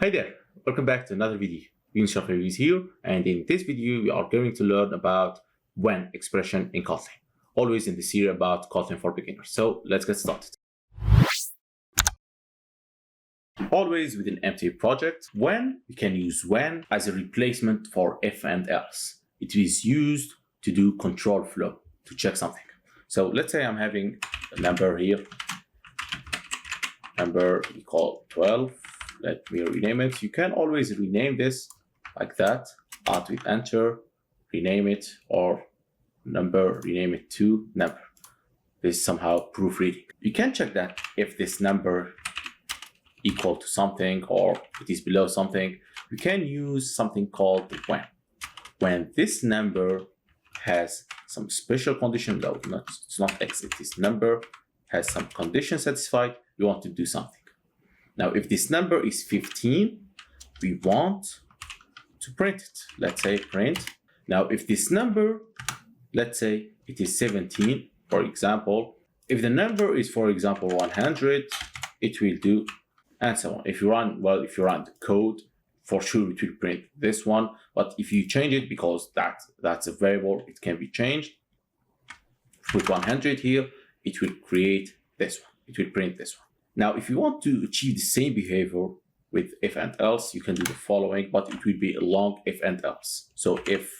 Hi there, welcome back to another video. Younes Charfaoui is here, and in this video we are going to learn about when expression in Kotlin. Always in the series about Kotlin for beginners. So let's get started. Always with an empty project, when we can use when as a replacement for if and else. It is used to do control flow, to check something. So let's say I'm having a number here, number we call 12. Let me rename it. You can always rename this like that, add with enter, rename it, or number, rename it to number. This is somehow proofreading. You can check that if this number equal to something or it is below something. You can use something called when. When this number has some special condition, though it's not x, it is number, has some condition satisfied, you want to do something. Now, if this number is 15, we want to print it. Let's say print. Now, if this number, let's say it is 17, for example, if the number is, for example, 100, it will do, and so on. If you run the code, for sure it will print this one. But if you change it, because that's a variable, it can be changed. Put 100 here, it will create this one. It will print this one. Now, if you want to achieve the same behavior with if and else, you can do the following, but it will be a long if and else. So if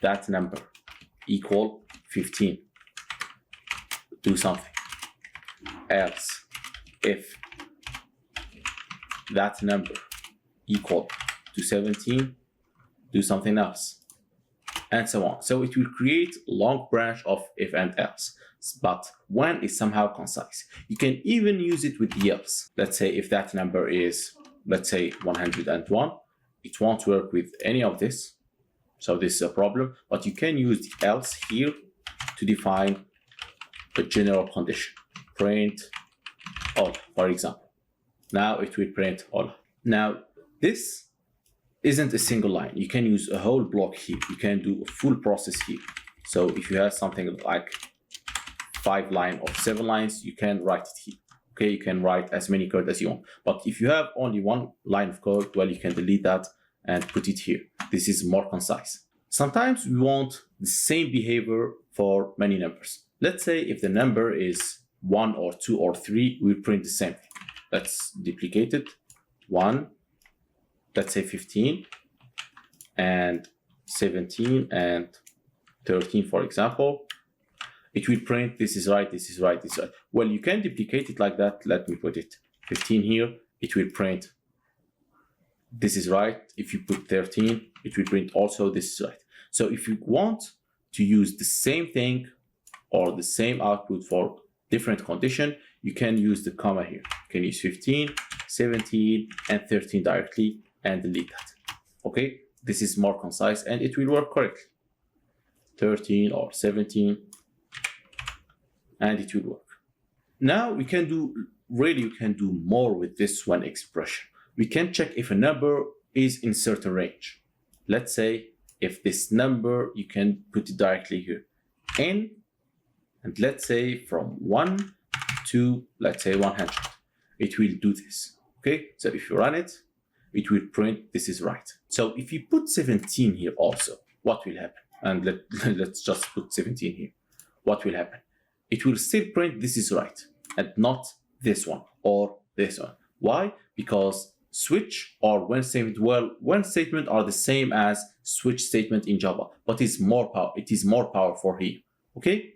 that number equal 15, do something. Else, if that number equal to 17, do something else, and so on. So it will create a long branch of if and else. But when is somehow concise. You can even use it with the else. Let's say if that number is, let's say 101, it won't work with any of this. So this is a problem, but you can use the else here to define a general condition. Print all, for example. Now it will print all. Now this isn't a single line. You can use a whole block here. You can do a full process here. So if you have something like 5 lines or 7 lines, you can write it here. Okay, you can write as many code as you want. But if you have only 1 line of code, well, you can delete that and put it here. This is more concise. Sometimes we want the same behavior for many numbers. Let's say if the number is 1 or 2 or 3, we print the same thing. Let's duplicate it. 1, let's say 15, and 17, and 13, for example. It will print this is right, this is right, this is right. Well, you can duplicate it like that. Let me put it 15 here. It will print this is right. If you put 13, it will print also this is right. So if you want to use the same thing or the same output for different condition, you can use the comma here. You can use 15, 17, and 13 directly and delete that. Okay, this is more concise and it will work correctly. 13 or 17. And it will work. Now we can do more with this one expression. We can check if a number is in certain range. Let's say if this number, you can put it directly here. N, and let's say from 1 to, let's say 100. It will do this. Okay, so if you run it, it will print this is right. So if you put 17 here also, what will happen? And let's just put 17 here. What will happen? It will still print this is right and not this one or this one. Why? Because switch or when statement, well, when statement are the same as switch statement in Java, but it is more powerful here. Okay,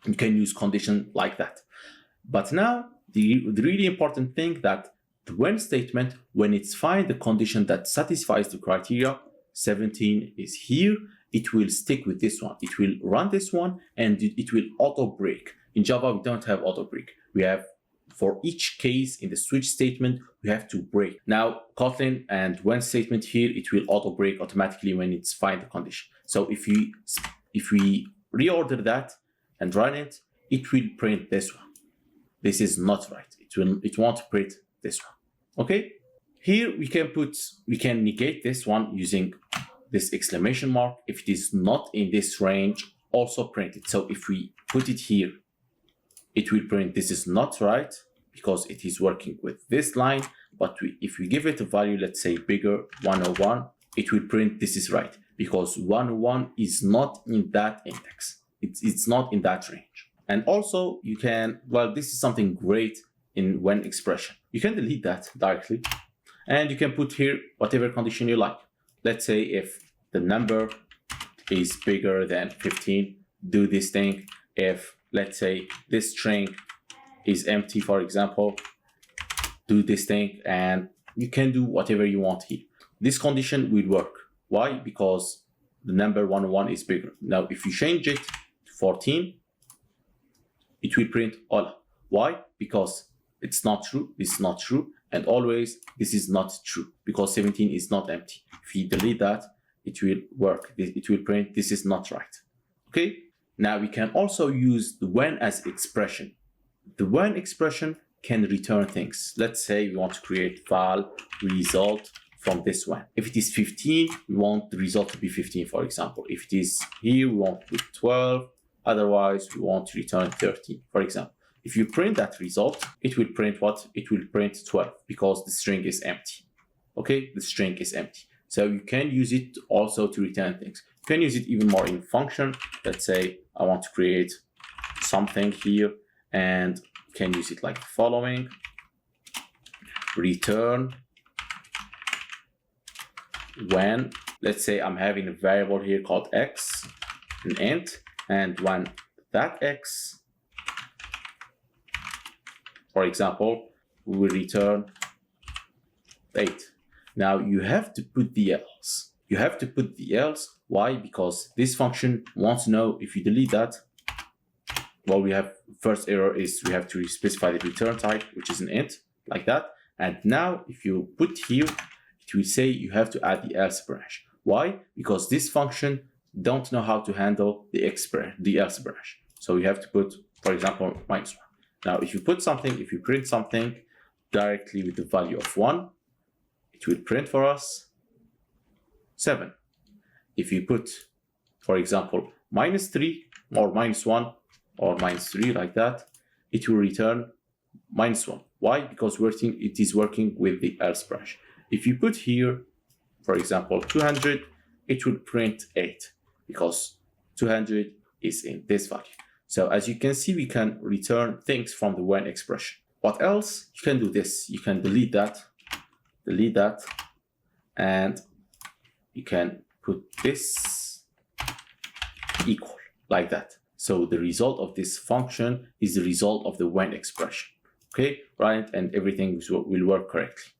you can use condition like that. But now the really important thing that the when statement, when it's find the condition that satisfies the criteria, 17 is here, it will stick with this one. It will run this one and it will auto break. In Java, we don't have auto break. We have, for each case in the switch statement, we have to break. Now, Kotlin and when statement here, it will auto break automatically when it's find the condition. So if we reorder that and run it, it will print this one. This is not right. It won't print this one. Okay. Here we can negate this one using this exclamation mark. If it is not in this range, also print it. So if we put it here, it will print this is not right because it is working with this line, but if we give it a value, let's say bigger 101, it will print this is right, because 101 is not in that index. It's not in that range. And also you can, well, this is something great in when expression. You can delete that directly, and you can put here whatever condition you like. Let's say if the number is bigger than 15, do this thing. If, let's say, this string is empty, for example, do this thing, and you can do whatever you want here. This condition will work. Why? Because the number 101 is bigger. Now, if you change it to 14, it will print hola. Why? Because it's not true, this is not true, and always this is not true, because 17 is not empty. If you delete that, it will work. It will print this is not right. Okay? Now we can also use the when as expression. The when expression can return things. Let's say we want to create val result from this one. If it is 15, we want the result to be 15, for example. If it is here, we want to put 12. Otherwise, we want to return 13, for example. If you print that result, it will print what? It will print 12, because the string is empty. Okay, the string is empty. So you can use it also to return things. You can use it even more in function. Let's say I want to create something here, and you can use it like the following. Return when, let's say I'm having a variable here called x, an int, and when that x, for example, we will return 8. Now you have to put the else. You have to put the else. Why? Because this function wants to know if you delete that. Well, we have first error is we have to specify the return type, which is an int, like that. And now if you put here, it will say you have to add the else branch. Why? Because this function don't know how to handle the else branch. So you have to put, for example, -1. Now, if you put something, if you print something directly with the value of 1, it will print for us 7. If you put, for example, -3 or -1 or -3 like that, it will return -1. Why? Because it is working with the else branch. If you put here, for example, 200, it will print 8, because 200 is in this value. So as you can see, we can return things from the when expression. What else? You can do this. You can delete that, and you can put this equal, like that. So the result of this function is the result of the when expression. Okay, right? And everything will work correctly.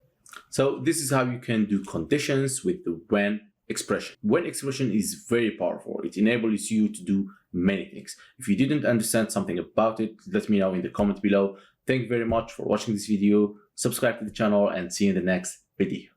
So this is how you can do conditions with the when expression. When expression is very powerful. It enables you to do many things. If you didn't understand something about it, let me know in the comment below. Thank you very much for watching this video. Subscribe to the channel, and see you in the next video.